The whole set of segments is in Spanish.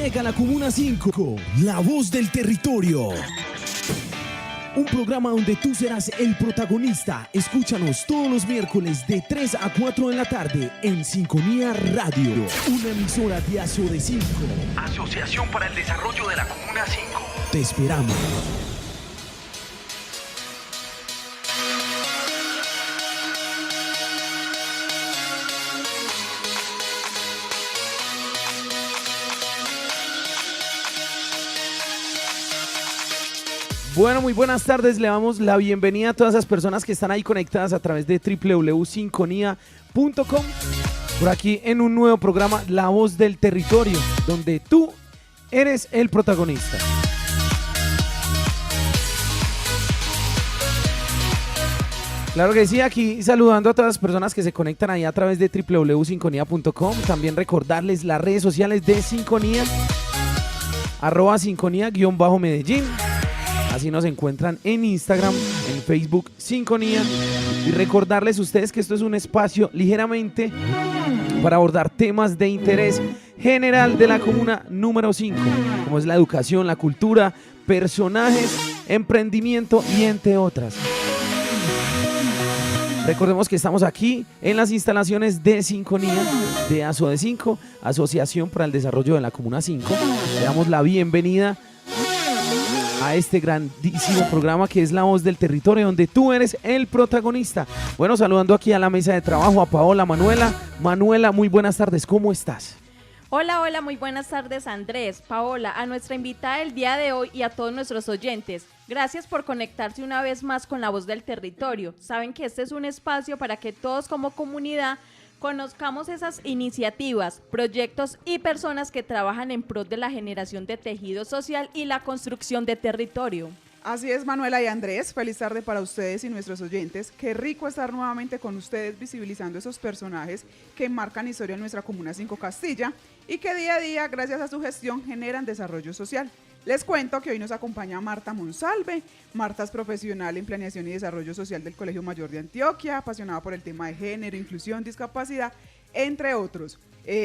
Llega la Comuna 5, la voz del territorio. Un programa donde tú serás el protagonista. Escúchanos todos los miércoles de 3 a 4 de la tarde en Sintonía Radio, una emisora de ASODE5. Asociación para el Desarrollo de la Comuna 5. Te esperamos. Bueno, muy buenas tardes, le damos la bienvenida a todas esas personas que están ahí conectadas a través de www.sinconia.com. Por aquí en un nuevo programa, La Voz del Territorio, donde tú eres el protagonista. Claro que sí, aquí saludando a todas las personas que se conectan ahí a través de www.sinconia.com. También recordarles las redes sociales de Sinconía, @Sinconía_Medellín. Así nos encuentran en Instagram, en Facebook, Sinconía. Y recordarles a ustedes que esto es un espacio ligeramente para abordar temas de interés general de la comuna número 5, como es la educación, la cultura, personajes, emprendimiento y entre otras. Recordemos que estamos aquí en las instalaciones de Sinconía, de ASODE5, Asociación para el Desarrollo de la Comuna 5. Le damos la bienvenida a este grandísimo programa que es La Voz del Territorio, donde tú eres el protagonista. Bueno, saludando aquí a la mesa de trabajo a Paola, Manuela. Manuela, muy buenas tardes, ¿cómo estás? Hola, hola, muy buenas tardes Andrés, Paola, a nuestra invitada del día de hoy y a todos nuestros oyentes. Gracias por conectarse una vez más con La Voz del Territorio. Saben que este es un espacio para que todos como comunidad conozcamos esas iniciativas, proyectos y personas que trabajan en pro de la generación de tejido social y la construcción de territorio. Así es, Manuela y Andrés, feliz tarde para ustedes y nuestros oyentes. Qué rico estar nuevamente con ustedes visibilizando esos personajes que marcan historia en nuestra Comuna 5 Castilla y que día a día, gracias a su gestión, generan desarrollo social. Les cuento que hoy nos acompaña Marta Monsalve. Marta es profesional en Planeación y Desarrollo Social del Colegio Mayor de Antioquia, apasionada por el tema de género, inclusión, discapacidad, entre otros.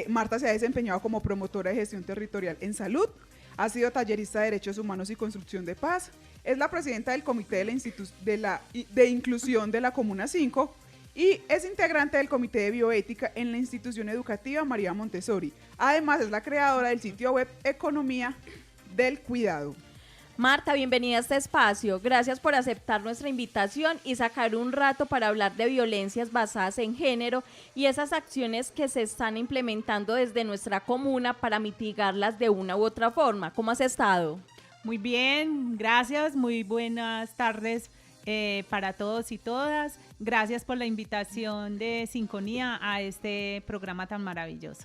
Marta se ha desempeñado como promotora de gestión territorial en salud, ha sido tallerista de Derechos Humanos y Construcción de Paz, es la presidenta del Comité de Inclusión de la Comuna 5 y es integrante del Comité de Bioética en la institución educativa María Montessori. Además, es la creadora del sitio web Economía del Cuidado. Marta, bienvenida a este espacio. Gracias por aceptar nuestra invitación y sacar un rato para hablar de violencias basadas en género y esas acciones que se están implementando desde nuestra comuna para mitigarlas de una u otra forma. ¿Cómo has estado? Muy bien, gracias. Muy buenas tardes para todos y todas. Gracias por la invitación de Sinconía a este programa tan maravilloso.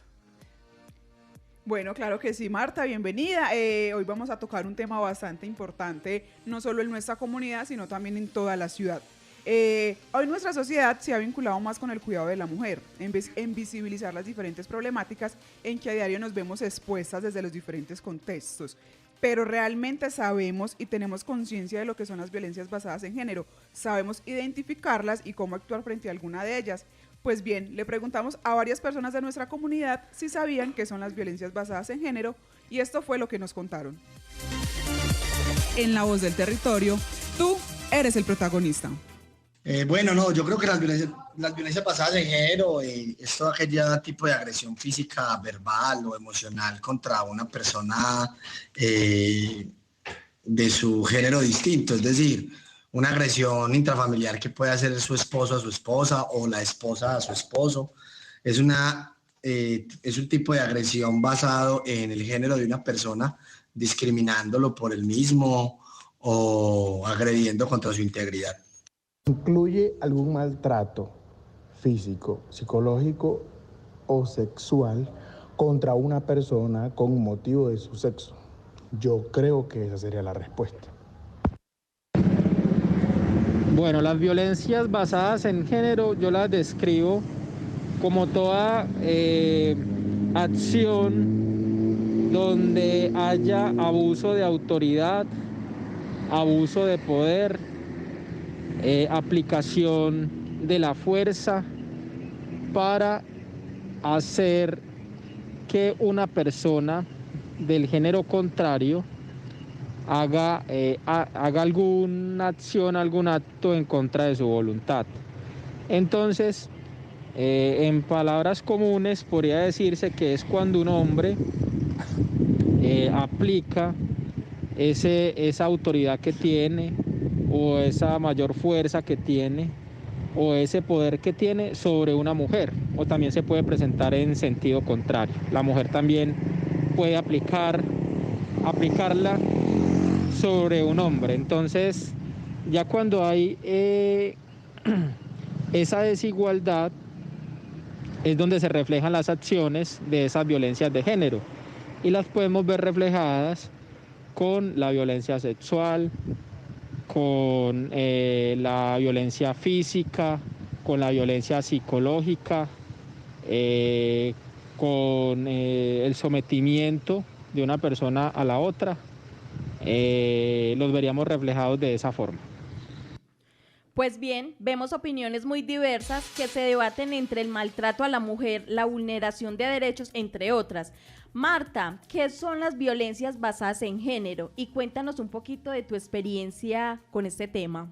Bueno, claro que sí, Marta, bienvenida. Hoy vamos a tocar un tema bastante importante, no solo en nuestra comunidad, sino también en toda la ciudad. Hoy nuestra sociedad se ha vinculado más con el cuidado de la mujer, en visibilizar las diferentes problemáticas en que a diario nos vemos expuestas desde los diferentes contextos. Pero realmente sabemos y tenemos conciencia de lo que son las violencias basadas en género, sabemos identificarlas y cómo actuar frente a alguna de ellas. Pues bien, le preguntamos a varias personas de nuestra comunidad si sabían qué son las violencias basadas en género y esto fue lo que nos contaron. En La Voz del Territorio, tú eres el protagonista. Bueno, no, yo creo que las violencias basadas en género es todo aquel tipo de agresión física, verbal o emocional contra una persona de su género distinto, es decir, una agresión intrafamiliar que puede hacer su esposo a su esposa o la esposa a su esposo. Es un tipo de agresión basado en el género de una persona, discriminándolo por el mismo o agrediendo contra su integridad. Incluye algún maltrato físico, psicológico o sexual contra una persona con motivo de su sexo. Yo creo que esa sería la respuesta. Bueno, las violencias basadas en género yo las describo como toda acción donde haya abuso de autoridad, abuso de poder, aplicación de la fuerza para hacer que una persona del género contrario haga alguna acción, algún acto en contra de su voluntad. Entonces, en palabras comunes podría decirse que es cuando un hombre aplica esa autoridad que tiene, o esa mayor fuerza que tiene, o ese poder que tiene sobre una mujer, o también se puede presentar en sentido contrario. La mujer también puede aplicarla sobre un hombre. Entonces, ya cuando hay esa desigualdad, es donde se reflejan las acciones de esas violencias de género, y las podemos ver reflejadas con la violencia sexual, con la violencia física, con la violencia psicológica, con el sometimiento de una persona a la otra. Los veríamos reflejados de esa forma. Pues bien, vemos opiniones muy diversas que se debaten entre el maltrato a la mujer, la vulneración de derechos, entre otras. Marta, ¿qué son las violencias basadas en género? Y cuéntanos un poquito de tu experiencia con este tema.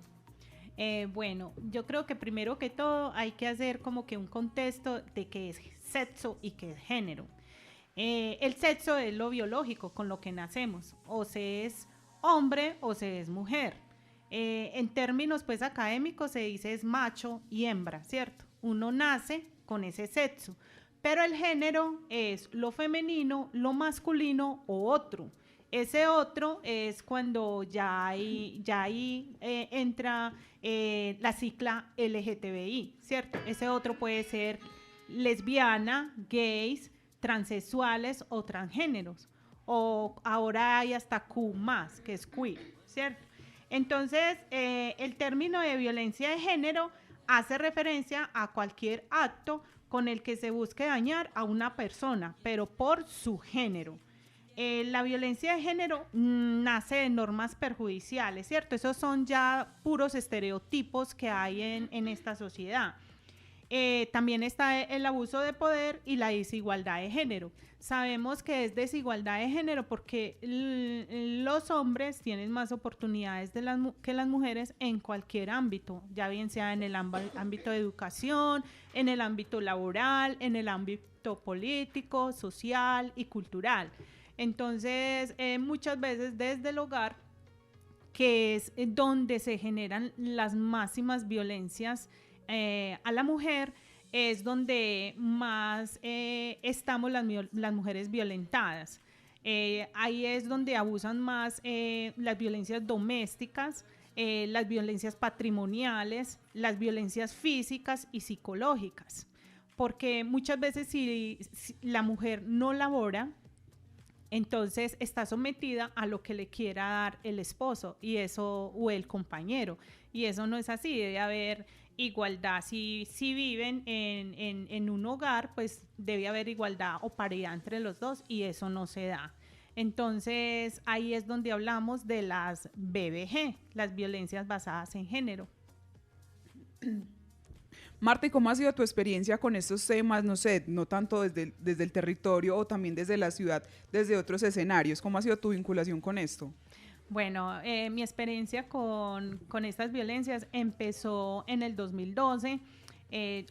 Bueno, yo creo que primero que todo hay que hacer como que un contexto de qué es sexo y qué es género. El sexo es lo biológico, con lo que nacemos, o se es hombre o se es mujer. En términos pues académicos se dice es macho y hembra, ¿cierto? Uno nace con ese sexo, pero el género es lo femenino, lo masculino o otro. Ese otro es cuando ya ahí entra la sigla LGTBI, ¿cierto? Ese otro puede ser lesbiana, gays, transexuales o transgéneros. O ahora hay hasta Q+, que es queer, ¿cierto? Entonces, el término de violencia de género hace referencia a cualquier acto con el que se busque dañar a una persona, pero por su género. La violencia de género nace de normas perjudiciales, ¿cierto? Esos son ya puros estereotipos que hay en esta sociedad. También está el abuso de poder y la desigualdad de género. Sabemos que es desigualdad de género porque los hombres tienen más oportunidades que las mujeres en cualquier ámbito, ya bien sea en el ámbito de educación, en el ámbito laboral, en el ámbito político, social y cultural. Entonces, muchas veces desde el hogar, que es donde se generan las máximas violencias a la mujer, es donde más estamos las mujeres violentadas. Ahí es donde abusan más las violencias domésticas, las violencias patrimoniales, las violencias físicas y psicológicas. Porque muchas veces si la mujer no labora, entonces está sometida a lo que le quiera dar el esposo y eso, o el compañero, y eso no es así. Debe haber igualdad. Si viven en un hogar, pues debe haber igualdad o paridad entre los dos, y eso no se da. Entonces ahí es donde hablamos de las VBG, las violencias basadas en género. Marta, ¿y cómo ha sido tu experiencia con estos temas? No sé, no tanto desde el territorio o también desde la ciudad, desde otros escenarios. ¿Cómo ha sido tu vinculación con esto? Bueno, mi experiencia con estas violencias empezó en el 2012.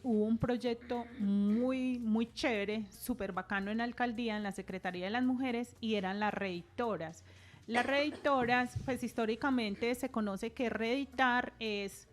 Hubo un proyecto muy, muy chévere, súper bacano en la alcaldía, en la Secretaría de las Mujeres, y eran las reeditoras. Las reeditoras, pues históricamente se conoce que reeditar es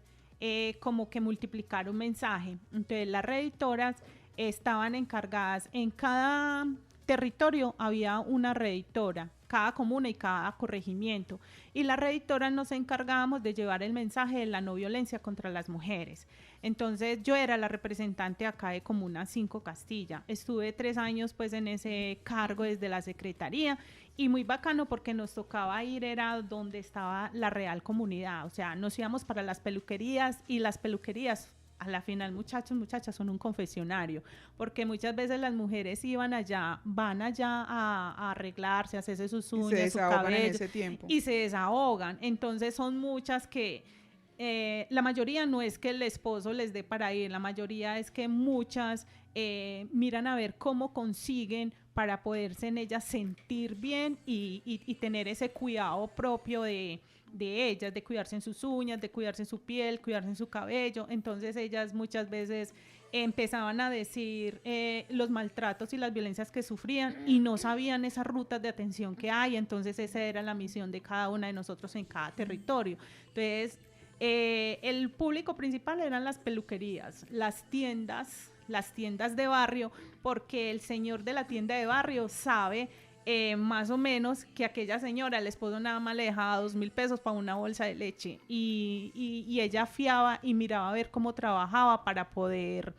como que multiplicar un mensaje. Entonces las reeditoras estaban encargadas, en cada territorio había una reeditora, cada comuna y cada corregimiento, y las reeditoras nos encargábamos de llevar el mensaje de la no violencia contra las mujeres. Entonces yo era la representante acá de Comuna 5 Castilla. Estuve 3 años pues en ese cargo desde la secretaría, y muy bacano porque nos tocaba ir, era donde estaba la real comunidad, o sea, nos íbamos para las peluquerías, y las peluquerías a la final, muchachos, muchachas, son un confesionario, porque muchas veces las mujeres van allá a arreglarse, a hacerse sus uñas, su cabello, en ese tiempo, y se desahogan. Entonces son muchas que la mayoría no es que el esposo les dé para ir, la mayoría es que muchas miran a ver cómo consiguen para poderse en ellas sentir bien y tener ese cuidado propio de ellas, de cuidarse en sus uñas, de cuidarse en su piel, cuidarse en su cabello. Entonces ellas muchas veces empezaban a decir los maltratos y las violencias que sufrían y no sabían esas rutas de atención que hay. Entonces esa era la misión de cada una de nosotros en cada territorio. Entonces el público principal eran las peluquerías, las tiendas de barrio, porque el señor de la tienda de barrio sabe más o menos que aquella señora, el esposo nada más le dejaba 2.000 pesos para una bolsa de leche y ella fiaba y miraba a ver cómo trabajaba para poder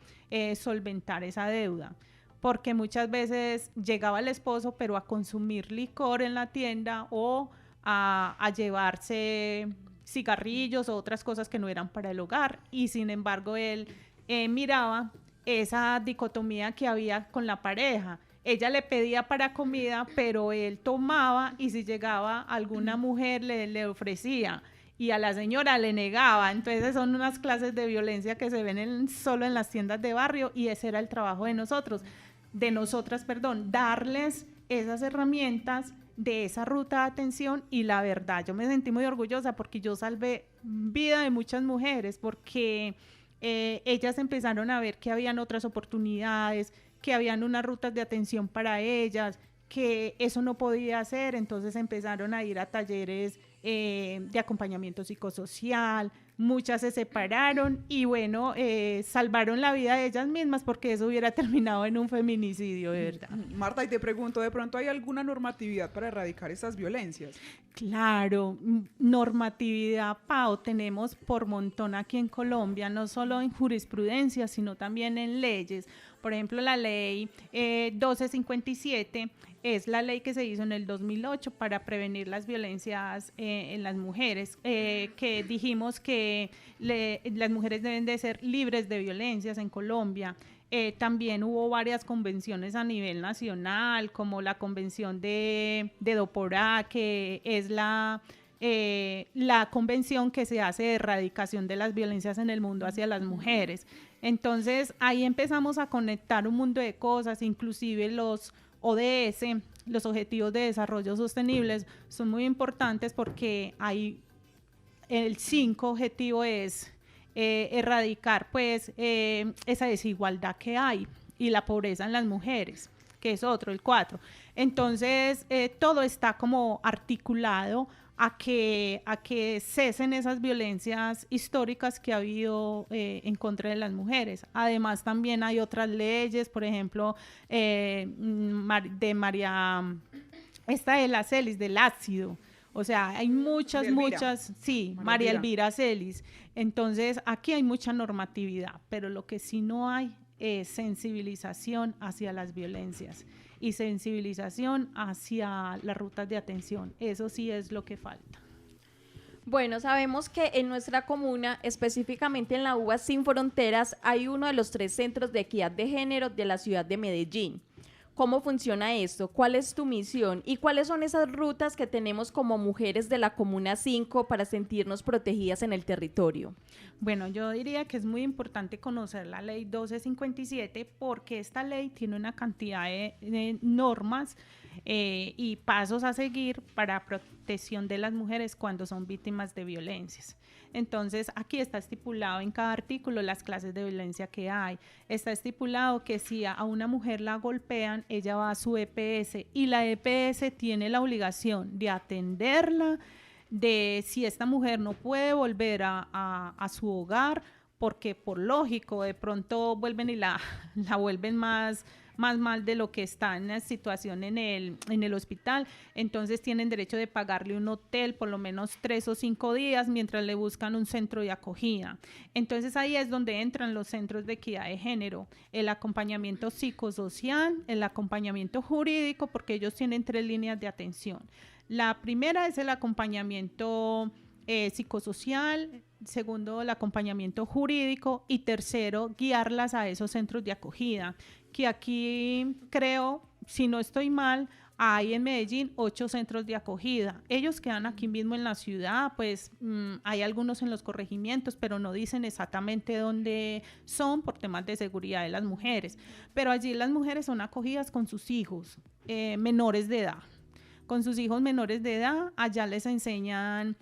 solventar esa deuda, porque muchas veces llegaba el esposo pero a consumir licor en la tienda o a llevarse cigarrillos o otras cosas que no eran para el hogar, y sin embargo él miraba esa dicotomía que había con la pareja. Ella le pedía para comida, pero él tomaba, y si llegaba alguna mujer le ofrecía, y a la señora le negaba. Entonces son unas clases de violencia que se ven solo en las tiendas de barrio, y ese era el trabajo de nosotras, darles esas herramientas de esa ruta de atención. Y la verdad, yo me sentí muy orgullosa porque yo salvé vida de muchas mujeres, porque ellas empezaron a ver que habían otras oportunidades, que habían unas rutas de atención para ellas, que eso no podía hacer. Entonces empezaron a ir a talleres de acompañamiento psicosocial, muchas se separaron y bueno, salvaron la vida de ellas mismas, porque eso hubiera terminado en un feminicidio, de verdad. Marta, y te pregunto, ¿de pronto hay alguna normatividad para erradicar estas violencias? Claro, normatividad, Pau, tenemos por montón aquí en Colombia, no solo en jurisprudencia, sino también en leyes. Por ejemplo, la ley 1257 es la ley que se hizo en el 2008 para prevenir las violencias en las mujeres, que dijimos que las mujeres deben de ser libres de violencias en Colombia. También hubo varias convenciones a nivel nacional, como la convención de Doporá, que es la convención que se hace de erradicación de las violencias en el mundo hacia las mujeres. Entonces ahí empezamos a conectar un mundo de cosas, inclusive los ODS, los Objetivos de Desarrollo Sostenibles, son muy importantes porque hay el 5 objetivo es erradicar pues esa desigualdad que hay y la pobreza en las mujeres, que es otro, el 4. Entonces todo está como articulado a que cesen esas violencias históricas que ha habido en contra de las mujeres. Además también hay otras leyes, por ejemplo de María, esta de la Celis, del ácido. O sea, hay muchas, sí, María Elvira Celis. Entonces, aquí hay mucha normatividad, pero lo que sí no hay es sensibilización hacia las violencias y sensibilización hacia las rutas de atención. Eso sí es lo que falta. Bueno, sabemos que en nuestra comuna, específicamente en la UBA Sin Fronteras, hay uno de los 3 centros de equidad de género de la ciudad de Medellín. ¿Cómo funciona esto? ¿Cuál es tu misión? ¿Y cuáles son esas rutas que tenemos como mujeres de la Comuna 5 para sentirnos protegidas en el territorio? Bueno, yo diría que es muy importante conocer la ley 1257 porque esta ley tiene una cantidad de normas y pasos a seguir para protección de las mujeres cuando son víctimas de violencias. Entonces, aquí está estipulado en cada artículo las clases de violencia que hay. Está estipulado que si a una mujer la golpean, ella va a su EPS y la EPS tiene la obligación de atenderla, de si esta mujer no puede volver a su hogar, porque por lógico, de pronto vuelven y la vuelven más mal de lo que está en la situación en el hospital, entonces tienen derecho de pagarle un hotel por lo menos 3 o 5 días mientras le buscan un centro de acogida. Entonces ahí es donde entran los centros de equidad de género, el acompañamiento psicosocial, el acompañamiento jurídico, porque ellos tienen 3 líneas de atención. La primera es el acompañamiento psicosocial, segundo el acompañamiento jurídico y tercero guiarlas a esos centros de acogida, que aquí creo, si no estoy mal, Hay en Medellín 8 centros de acogida. Ellos quedan aquí mismo en la ciudad, pues hay algunos en los corregimientos, pero no dicen exactamente dónde son por temas de seguridad de las mujeres. Pero allí las mujeres son acogidas con sus hijos menores de edad. Con sus hijos menores de edad, allá les enseñan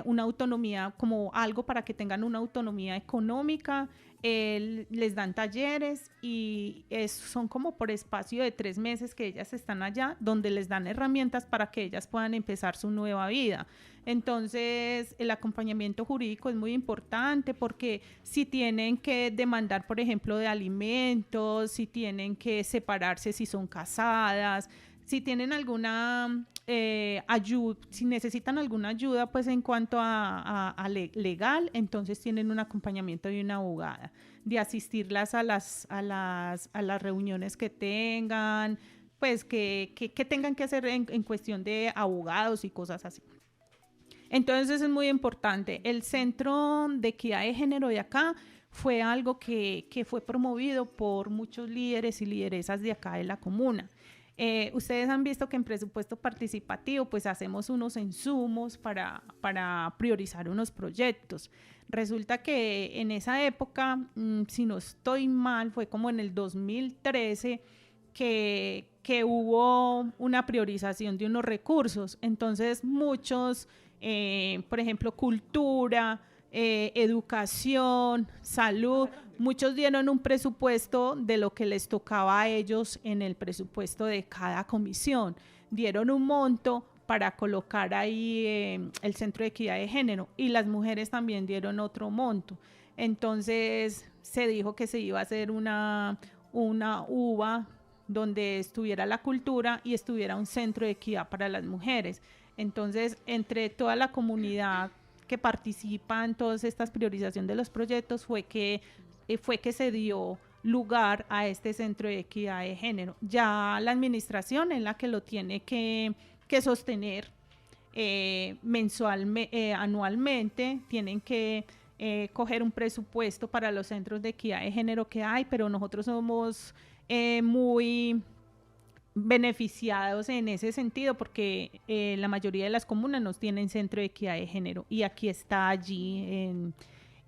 una autonomía, como algo para que tengan una autonomía económica, les dan talleres y son como por espacio de 3 meses que ellas están allá, donde les dan herramientas para que ellas puedan empezar su nueva vida. Entonces, el acompañamiento jurídico es muy importante porque si tienen que demandar, por ejemplo, de alimentos, si tienen que separarse si son casadas, si tienen alguna ayuda, si necesitan alguna ayuda pues en cuanto a legal, entonces tienen un acompañamiento de una abogada, de asistirlas a las reuniones que tengan, pues que tengan que hacer en cuestión de abogados y cosas así. Entonces es muy importante. El Centro de Equidad de Género de acá fue algo que fue promovido por muchos líderes y lideresas de acá de la comuna. Ustedes han visto que en presupuesto participativo pues hacemos unos insumos para priorizar unos proyectos. Resulta que en esa época, si no estoy mal, fue como en el 2013 que hubo una priorización de unos recursos. Entonces muchos, por ejemplo, cultura, educación, salud, muchos dieron un presupuesto de lo que les tocaba a ellos en el presupuesto de cada comisión, dieron un monto para colocar ahí el Centro de Equidad de Género y las mujeres también dieron otro monto. Entonces se dijo que se iba a hacer una UVA donde estuviera la cultura y estuviera un centro de equidad para las mujeres. Entonces, entre toda la comunidad que participa en todas estas priorización de los proyectos fue que se dio lugar a este Centro de Equidad de Género. Ya la administración es la que lo tiene que sostener anualmente, tienen que coger un presupuesto para los centros de equidad de género que hay, pero nosotros somos muy beneficiados en ese sentido porque la mayoría de las comunas no tienen centro de equidad de género y aquí está allí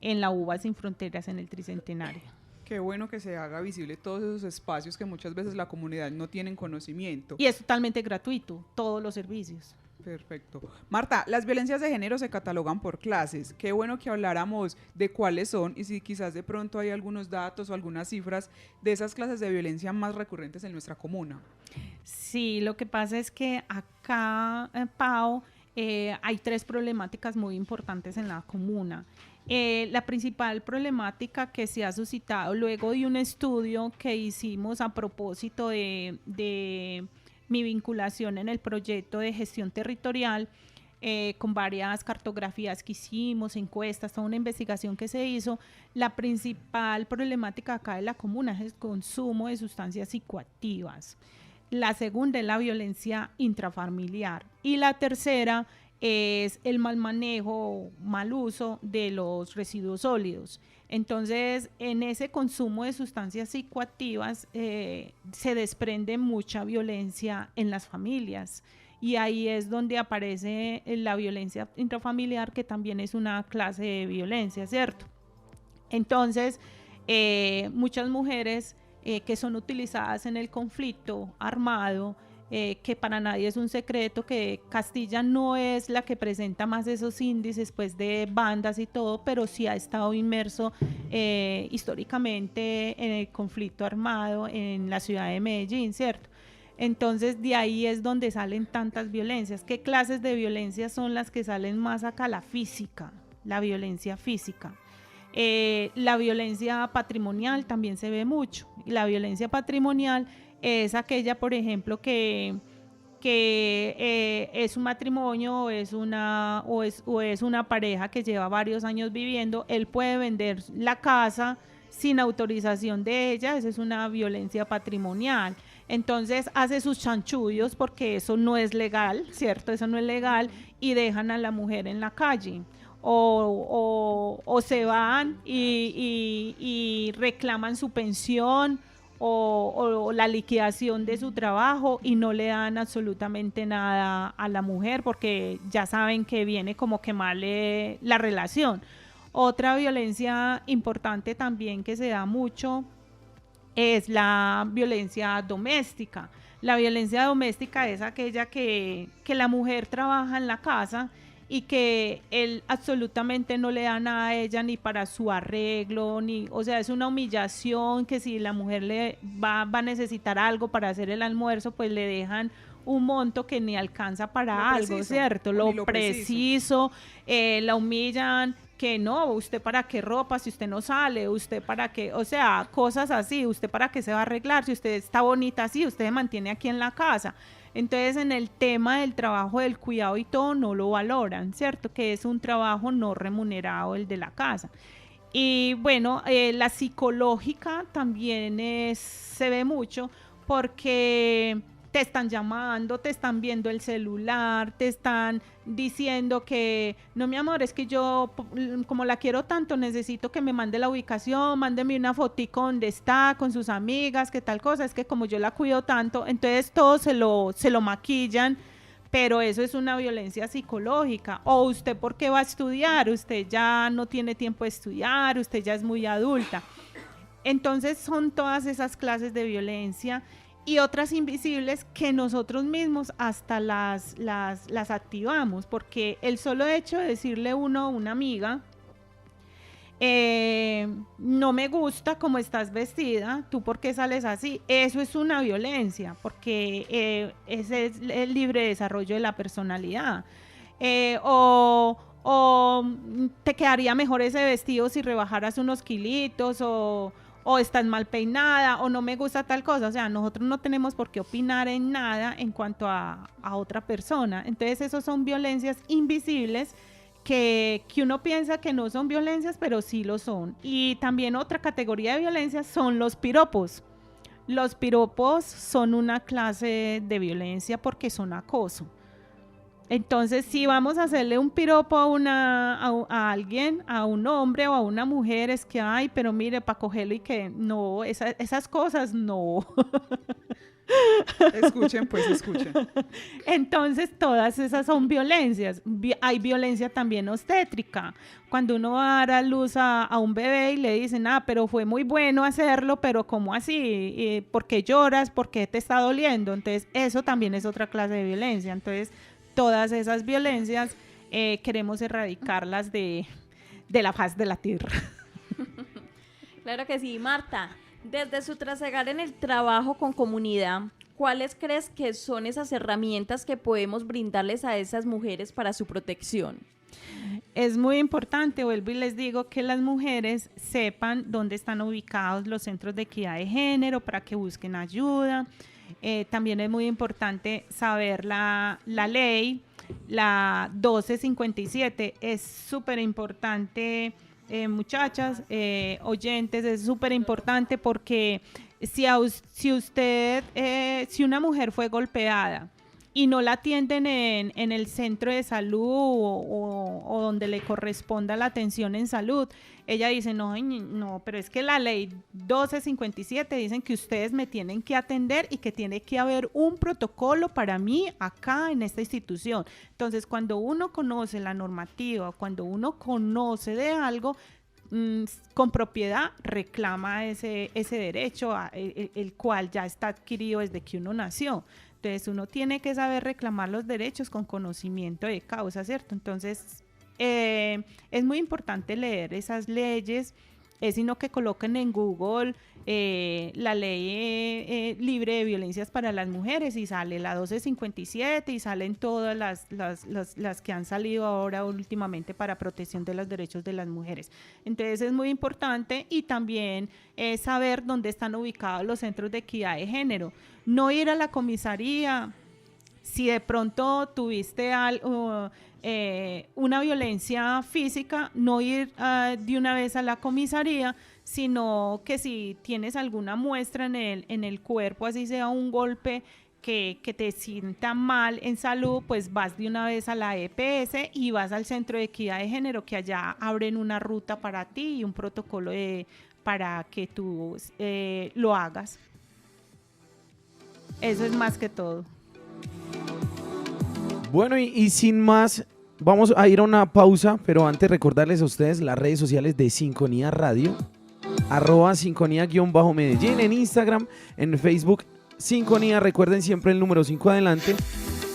en la UBA Sin Fronteras, en el Tricentenario. Qué bueno que se haga visible todos esos espacios que muchas veces la comunidad no tienen conocimiento. Y es totalmente gratuito, todos los servicios. Perfecto. Marta, las violencias de género se catalogan por clases. Qué bueno que habláramos de cuáles son y si quizás de pronto hay algunos datos o algunas cifras de esas clases de violencia más recurrentes en nuestra comuna. Sí, lo que pasa es que acá, Pau, hay 3 problemáticas muy importantes en la comuna. La principal problemática que se ha suscitado luego de un estudio que hicimos a propósito de mi vinculación en el proyecto de gestión territorial, con varias cartografías que hicimos, encuestas, toda una investigación que se hizo, la principal problemática acá de la comuna es el consumo de sustancias psicoactivas. La segunda es la violencia intrafamiliar y la tercera es el mal manejo, mal uso de los residuos sólidos. Entonces, en ese consumo de sustancias psicoactivas se desprende mucha violencia en las familias y ahí es donde aparece la violencia intrafamiliar, que también es una clase de violencia, ¿cierto? Entonces, muchas mujeres que son utilizadas en el conflicto armado, que para nadie es un secreto que Castilla no es la que presenta más esos índices pues de bandas y todo, pero sí ha estado inmerso históricamente en el conflicto armado en la ciudad de Medellín, ¿cierto? Entonces de ahí es donde salen tantas violencias. ¿Qué clases de violencias son las que salen más acá? La física, la violencia física. La violencia patrimonial también se ve mucho. Y la violencia patrimonial es aquella, por ejemplo, que es un matrimonio o es una pareja que lleva varios años viviendo, él puede vender la casa sin autorización de ella, esa es una violencia patrimonial. Entonces hace sus chanchullos porque eso no es legal, ¿cierto? Eso no es legal y dejan a la mujer en la calle. O se van y reclaman su pensión o la liquidación de su trabajo y no le dan absolutamente nada a la mujer porque ya saben que viene como quemarle la relación. Otra violencia importante también que se da mucho es la violencia doméstica. La violencia doméstica es aquella que la mujer trabaja en la casa y que él absolutamente no le da nada a ella ni para su arreglo, o sea, es una humillación que si la mujer le va a necesitar algo para hacer el almuerzo, pues le dejan un monto que ni alcanza para algo, ¿cierto? Lo preciso, la humillan, que no, usted para qué ropa si usted no sale, usted para qué, o sea, cosas así, usted para qué se va a arreglar, si usted está bonita así, usted se mantiene aquí en la casa. Entonces, en el tema del trabajo, del cuidado y todo, no lo valoran, ¿cierto? Que es un trabajo no remunerado el de la casa. Y bueno, la psicológica también se ve mucho porque te están llamando, te están viendo el celular, te están diciendo que, no mi amor, es que yo como la quiero tanto necesito que me mande la ubicación, mándeme una fotico donde está con sus amigas, que tal cosa, es que como yo la cuido tanto, entonces todo se lo maquillan, pero eso es una violencia psicológica. O usted, ¿por qué va a estudiar? Usted ya no tiene tiempo de estudiar, usted ya es muy adulta. Entonces son todas esas clases de violencia y otras invisibles que nosotros mismos hasta las activamos, porque el solo hecho de decirle uno a una amiga, no me gusta cómo estás vestida, tú por qué sales así, eso es una violencia, porque ese es el libre desarrollo de la personalidad. O te quedaría mejor ese vestido si rebajaras unos kilitos, o estás mal peinada, o no me gusta tal cosa. O sea, nosotros no tenemos por qué opinar en nada en cuanto a otra persona. Entonces, esos son violencias invisibles que uno piensa que no son violencias, pero sí lo son. Y también otra categoría de violencias son los piropos. Los piropos son una clase de violencia porque son acoso. Entonces, si vamos a hacerle un piropo a alguien, a un hombre o a una mujer, es que, ay, pero mire, para cogerlo y que no, esas cosas no. Escuchen, pues, escuchen. Entonces, todas esas son violencias. Hay violencia también obstétrica. Cuando uno va a dar a luz a un bebé y le dicen, pero fue muy bueno hacerlo, pero ¿cómo así? ¿Por qué lloras? ¿Por qué te está doliendo? Entonces, eso también es otra clase de violencia. Entonces, todas esas violencias queremos erradicarlas de la faz de la tierra. Claro que sí, Marta. Desde su trasegar en el trabajo con comunidad, ¿cuáles crees que son esas herramientas que podemos brindarles a esas mujeres para su protección? Es muy importante, vuelvo y les digo, que las mujeres sepan dónde están ubicados los centros de equidad de género para que busquen ayuda. También es muy importante saber la ley, la 1257, es súper importante, muchachas, oyentes, es súper importante porque si una mujer fue golpeada y no la atienden en el centro de salud o donde le corresponda la atención en salud, ella dice, no, pero es que la ley 1257 dicen que ustedes me tienen que atender y que tiene que haber un protocolo para mí acá en esta institución. Entonces, cuando uno conoce la normativa, cuando uno conoce de algo, con propiedad reclama ese derecho, el cual ya está adquirido desde que uno nació. Entonces, uno tiene que saber reclamar los derechos con conocimiento de causa, ¿cierto? Entonces, es muy importante leer esas leyes, sino que coloquen en Google la ley libre de violencias para las mujeres y sale la 1257 y salen todas las que han salido ahora últimamente para protección de los derechos de las mujeres. Entonces es muy importante y también saber dónde están ubicados los centros de equidad de género. No ir a la comisaría si de pronto tuviste una violencia física, no ir de una vez a la comisaría, sino que si tienes alguna muestra en el cuerpo, así sea un golpe que te sienta mal en salud, pues vas de una vez a la EPS y vas al Centro de Equidad de Género, que allá abren una ruta para ti y un protocolo para que tú lo hagas. Eso es más que todo. Bueno, y sin más, vamos a ir a una pausa, pero antes recordarles a ustedes las redes sociales de Sinfonía Radio, @Sinfonía_Medellín, en Instagram, en Facebook, Sinfonía, recuerden siempre el número 5 adelante,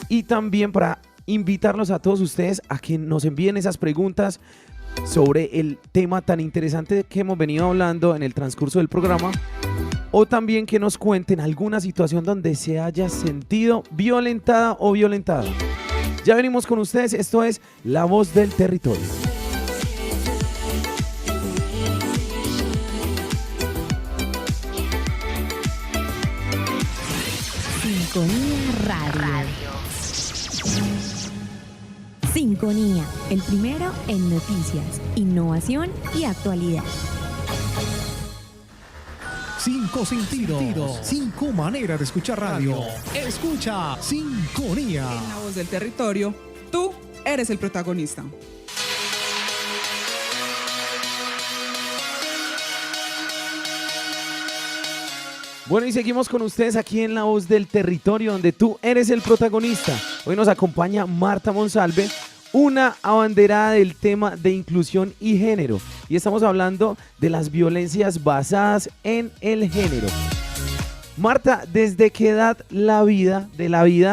y también para invitarlos a todos ustedes a que nos envíen esas preguntas sobre el tema tan interesante que hemos venido hablando en el transcurso del programa, o también que nos cuenten alguna situación donde se haya sentido violentada o violentado. Ya venimos con ustedes, esto es La Voz del Territorio. Sinfonía Radio. Sinfonía, el primero en noticias, innovación y actualidad. 5 sentidos, 5 maneras de escuchar radio. Escucha Sinfonía. En La Voz del Territorio, tú eres el protagonista. Bueno, y seguimos con ustedes aquí en La Voz del Territorio, donde tú eres el protagonista. Hoy nos acompaña Marta Monsalve, una abanderada del tema de inclusión y género. Y estamos hablando de las violencias basadas en el género. Marta, ¿desde qué edad la vida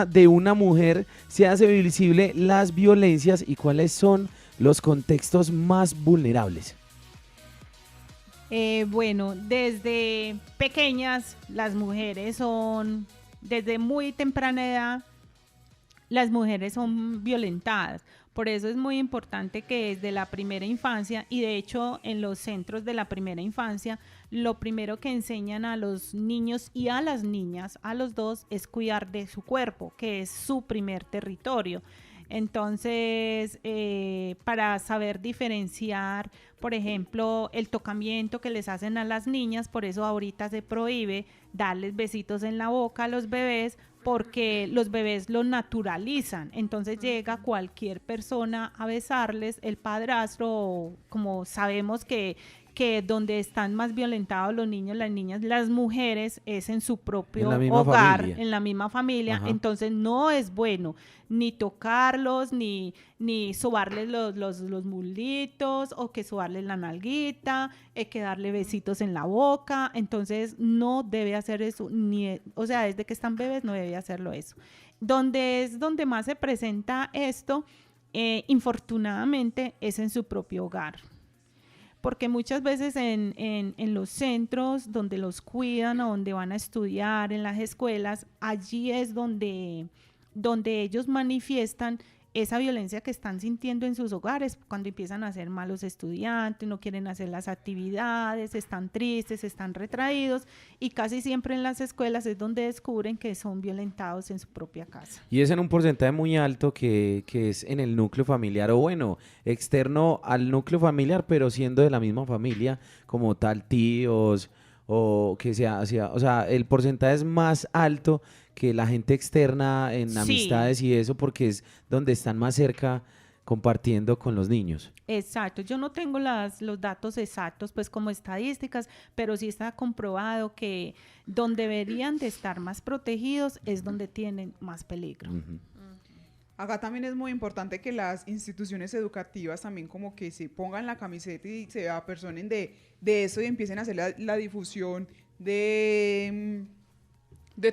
de una mujer se hace visible las violencias y cuáles son los contextos más vulnerables? Bueno, desde pequeñas las mujeres son, desde muy temprana edad, las mujeres son violentadas. Por eso es muy importante que desde la primera infancia, y de hecho en los centros de la primera infancia, lo primero que enseñan a los niños y a las niñas, a los dos, es cuidar de su cuerpo, que es su primer territorio. Entonces, para saber diferenciar, por ejemplo, el tocamiento que les hacen a las niñas, por eso ahorita se prohíbe darles besitos en la boca a los bebés, porque los bebés lo naturalizan. Entonces llega cualquier persona a besarles, el padrastro, como sabemos que donde están más violentados los niños, las niñas, las mujeres, es en su propio hogar, en la misma familia. Ajá. Entonces no es bueno ni tocarlos, ni sobarles los mulitos, o que sobarles la nalguita, que darle besitos en la boca. Entonces no debe hacer eso, desde que están bebés no debe hacerlo eso. Donde más se presenta esto, infortunadamente, es en su propio hogar. Porque muchas veces en los centros donde los cuidan o donde van a estudiar, en las escuelas, allí es donde ellos manifiestan esa violencia que están sintiendo en sus hogares, cuando empiezan a ser malos estudiantes, no quieren hacer las actividades, están tristes, están retraídos, y casi siempre en las escuelas es donde descubren que son violentados en su propia casa. Y es en un porcentaje muy alto que es en el núcleo familiar, o bueno, externo al núcleo familiar, pero siendo de la misma familia, como tal tíos, o que sea, o sea, el porcentaje es más alto que la gente externa en amistades y eso, porque es donde están más cerca compartiendo con los niños. Exacto, yo no tengo los datos exactos pues como estadísticas, pero sí está comprobado que donde deberían de estar más protegidos es donde tienen más peligro. Uh-huh. Acá también es muy importante que las instituciones educativas también como que se pongan la camiseta y se apersonen de eso y empiecen a hacer la difusión de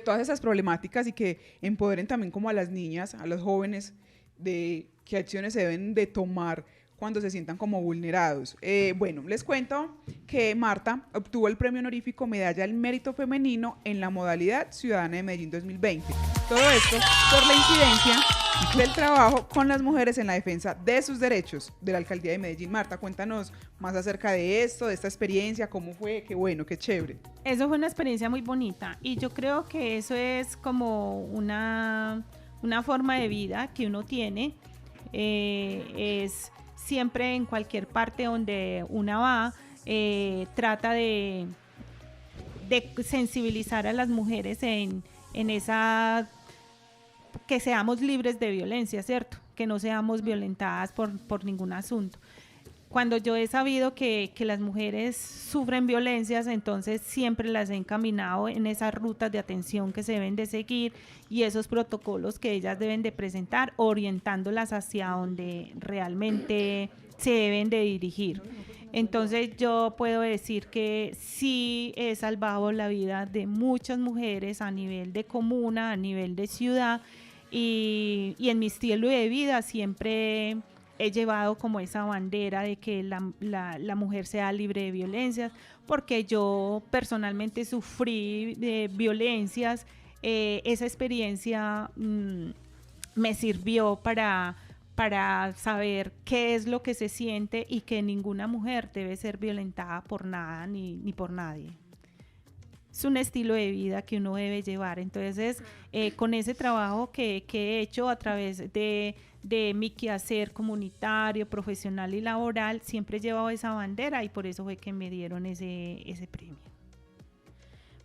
todas esas problemáticas, y que empoderen también como a las niñas, a los jóvenes, de qué acciones se deben de tomar cuando se sientan como vulnerados. Bueno, les cuento que Marta obtuvo el premio honorífico Medalla al Mérito Femenino en la modalidad Ciudadana de Medellín 2020. Todo esto por la incidencia del trabajo con las mujeres en la defensa de sus derechos de la Alcaldía de Medellín. Marta, cuéntanos más acerca de esto, de esta experiencia, cómo fue, qué bueno, qué chévere. Eso fue una experiencia muy bonita, y yo creo que eso es como una forma de vida que uno tiene, es siempre en cualquier parte donde una va, trata de sensibilizar a las mujeres en esa, que seamos libres de violencia, ¿cierto? Que no seamos violentadas por ningún asunto. Cuando yo he sabido que las mujeres sufren violencias, entonces siempre las he encaminado en esas rutas de atención que se deben de seguir y esos protocolos que ellas deben de presentar, orientándolas hacia donde realmente se deben de dirigir. Entonces yo puedo decir que sí he salvado la vida de muchas mujeres a nivel de comuna, a nivel de ciudad, y en mi estilo de vida siempre he llevado como esa bandera de que la mujer sea libre de violencias, porque yo personalmente sufrí de violencias. Esa experiencia me sirvió para saber qué es lo que se siente y que ninguna mujer debe ser violentada por nada ni por nadie. Es un estilo de vida que uno debe llevar. Entonces, con ese trabajo que he hecho a través de mi quehacer comunitario, profesional y laboral, siempre he llevado esa bandera y por eso fue que me dieron ese premio.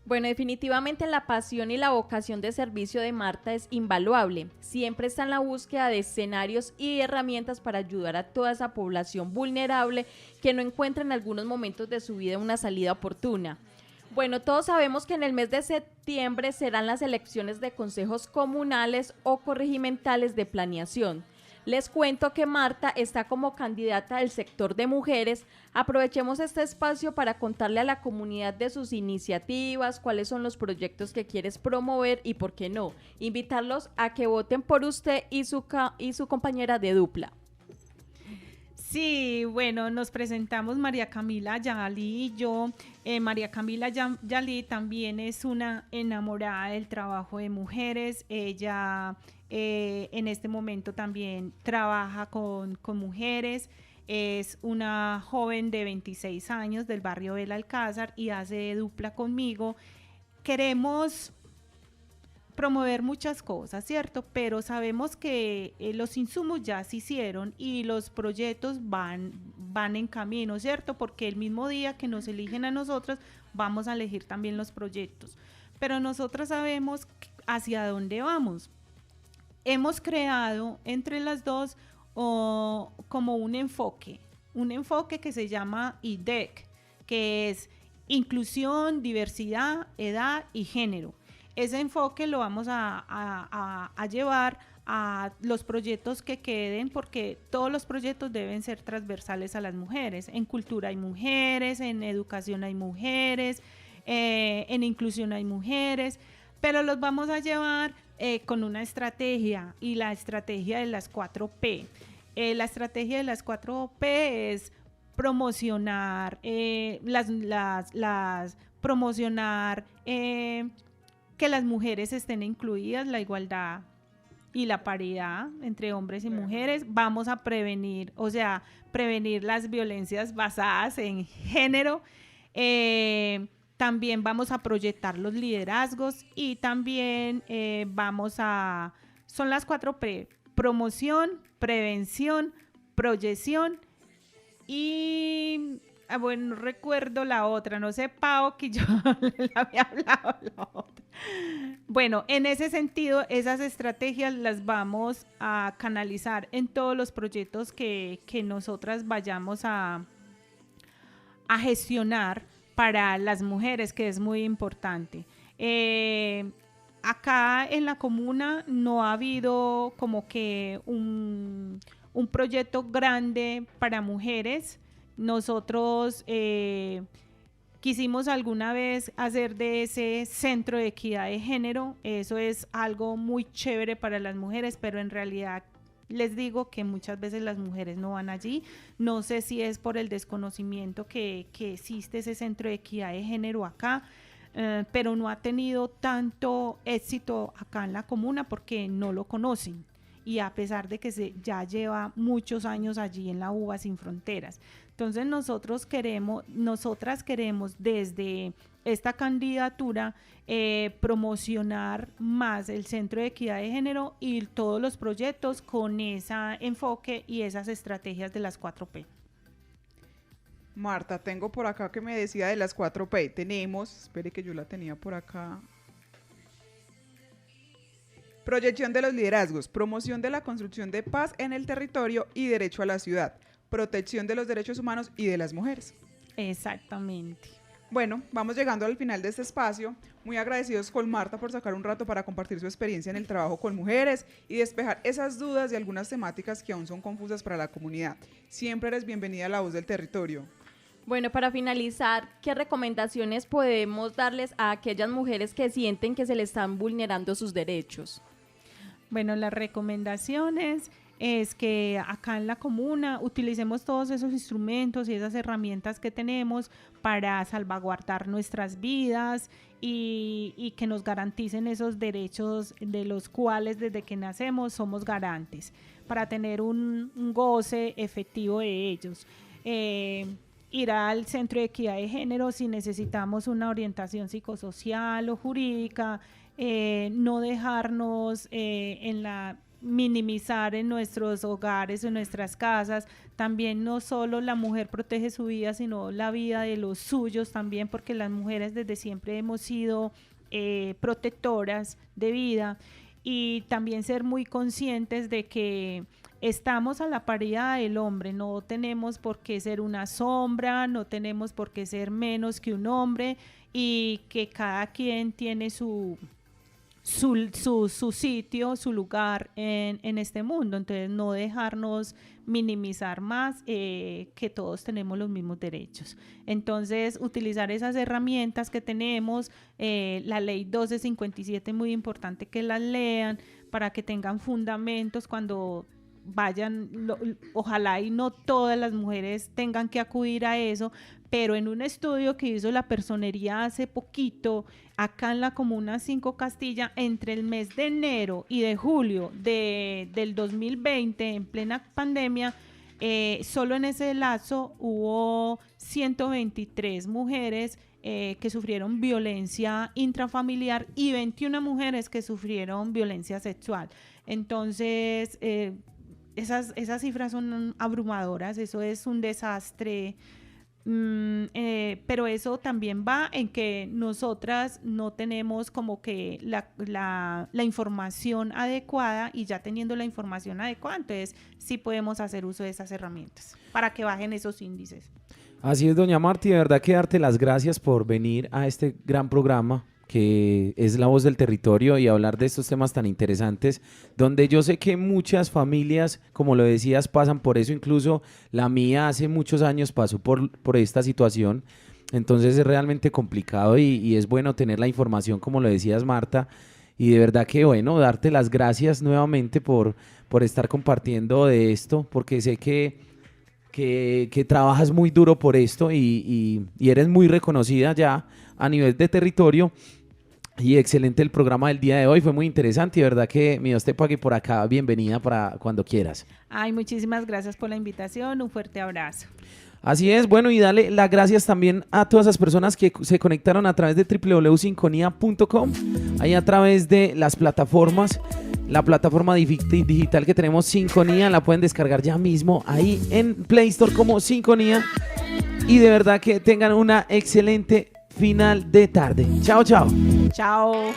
Bueno, definitivamente la pasión y la vocación de servicio de Marta es invaluable. Siempre está en la búsqueda de escenarios y herramientas para ayudar a toda esa población vulnerable que no encuentra en algunos momentos de su vida una salida oportuna. Bueno, todos sabemos que en el mes de septiembre serán las elecciones de consejos comunales o corregimentales de planeación. Les cuento que Marta está como candidata del sector de mujeres. Aprovechemos este espacio para contarle a la comunidad de sus iniciativas, cuáles son los proyectos que quieres promover y, por qué no, invitarlos a que voten por usted y su compañera de dupla. Sí, bueno, nos presentamos María Camila Yalí y yo. María Camila Yalí también es una enamorada del trabajo de mujeres. Ella en este momento también trabaja con mujeres. Es una joven de 26 años del barrio Belalcázar y hace dupla conmigo. Queremos promover muchas cosas, ¿cierto? Pero sabemos que los insumos ya se hicieron y los proyectos van en camino, ¿cierto? Porque el mismo día que nos eligen a nosotros, vamos a elegir también los proyectos. Pero nosotras sabemos hacia dónde vamos. Hemos creado entre las dos como un enfoque que se llama IDEC, que es inclusión, diversidad, edad y género. Ese enfoque lo vamos a llevar a los proyectos que queden, porque todos los proyectos deben ser transversales a las mujeres. En cultura hay mujeres, en educación hay mujeres, en inclusión hay mujeres, pero los vamos a llevar con una estrategia, y la estrategia de las 4P. La estrategia de las 4P es promocionar promocionar que las mujeres estén incluidas, la igualdad y la paridad entre hombres y mujeres. Vamos a prevenir las violencias basadas en género. También vamos a proyectar los liderazgos y también son las 4P: promoción, prevención, proyección y... bueno, recuerdo la otra, no sé, Pau, que yo le había hablado la otra. Bueno, en ese sentido, esas estrategias las vamos a canalizar en todos los proyectos que nosotras vayamos a gestionar para las mujeres, que es muy importante. Acá en la comuna no ha habido como que un proyecto grande para mujeres. Nosotros quisimos alguna vez hacer de ese centro de equidad de género. Eso es algo muy chévere para las mujeres, pero en realidad les digo que muchas veces las mujeres no van allí. No sé si es por el desconocimiento que existe ese centro de equidad de género acá, pero no ha tenido tanto éxito acá en la comuna porque no lo conocen. Y a pesar de que ya lleva muchos años allí en la UBA Sin Fronteras. Entonces nosotras queremos desde esta candidatura promocionar más el Centro de Equidad de Género y todos los proyectos con ese enfoque y esas estrategias de las 4P. Marta, tengo por acá que me decía de las 4P. Tenemos, espere que yo la tenía por acá. Proyección de los liderazgos, promoción de la construcción de paz en el territorio y derecho a la ciudad. protección de los derechos humanos y de las mujeres. Exactamente. Bueno, vamos llegando al final de este espacio. Muy agradecidos con Marta por sacar un rato para compartir su experiencia en el trabajo con mujeres y despejar esas dudas y algunas temáticas que aún son confusas para la comunidad. Siempre eres bienvenida a La Voz del Territorio. Bueno, para finalizar, ¿qué recomendaciones podemos darles a aquellas mujeres que sienten que se les están vulnerando sus derechos? Bueno, las recomendaciones es que acá en la comuna utilicemos todos esos instrumentos y esas herramientas que tenemos para salvaguardar nuestras vidas y que nos garanticen esos derechos de los cuales desde que nacemos somos garantes, para tener un goce efectivo de ellos. Ir al Centro de Equidad de Género si necesitamos una orientación psicosocial o jurídica, no dejarnos minimizar en nuestros hogares, en nuestras casas. También no solo la mujer protege su vida, sino la vida de los suyos también, porque las mujeres desde siempre hemos sido protectoras de vida, y también ser muy conscientes de que estamos a la paridad del hombre, no tenemos por qué ser una sombra, no tenemos por qué ser menos que un hombre, y que cada quien tiene su sitio, su lugar en este mundo. Entonces no dejarnos minimizar más, que todos tenemos los mismos derechos. Entonces utilizar esas herramientas que tenemos, la ley 1257, muy importante que las lean para que tengan fundamentos cuando vayan, ojalá y no todas las mujeres tengan que acudir a eso, pero en un estudio que hizo la Personería hace poquito, acá en la Comuna 5 Castilla, entre el mes de enero y de julio del 2020, en plena pandemia, solo en ese lazo hubo 123 mujeres que sufrieron violencia intrafamiliar y 21 mujeres que sufrieron violencia sexual. Entonces, esas cifras son abrumadoras, eso es un desastre. Pero eso también va en que nosotras no tenemos como que la información adecuada, y ya teniendo la información adecuada, entonces sí podemos hacer uso de esas herramientas para que bajen esos índices. Así es, doña Marti, de verdad que darte las gracias por venir a este gran programa que es La Voz del Territorio y hablar de estos temas tan interesantes, donde yo sé que muchas familias, como lo decías, pasan por eso. Incluso la mía hace muchos años pasó por esta situación. Entonces es realmente complicado y es bueno tener la información, como lo decías, Marta, y de verdad que bueno, darte las gracias nuevamente por estar compartiendo de esto, porque sé que trabajas muy duro por esto y eres muy reconocida ya a nivel de territorio. Y excelente el programa del día de hoy, fue muy interesante y de verdad que mi Dios te pague por acá, bienvenida para cuando quieras. Ay, muchísimas gracias por la invitación, un fuerte abrazo. Así es, bueno, y dale las gracias también a todas esas personas que se conectaron a través de www.sinconía.com, ahí a través de las plataformas, la plataforma digital que tenemos, Sinconía, la pueden descargar ya mismo ahí en Play Store como Sinconía, y de verdad que tengan una excelente final de tarde. Chao, chao. Chao.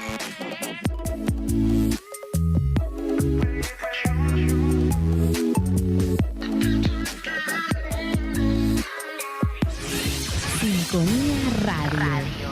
Sinconía Radio.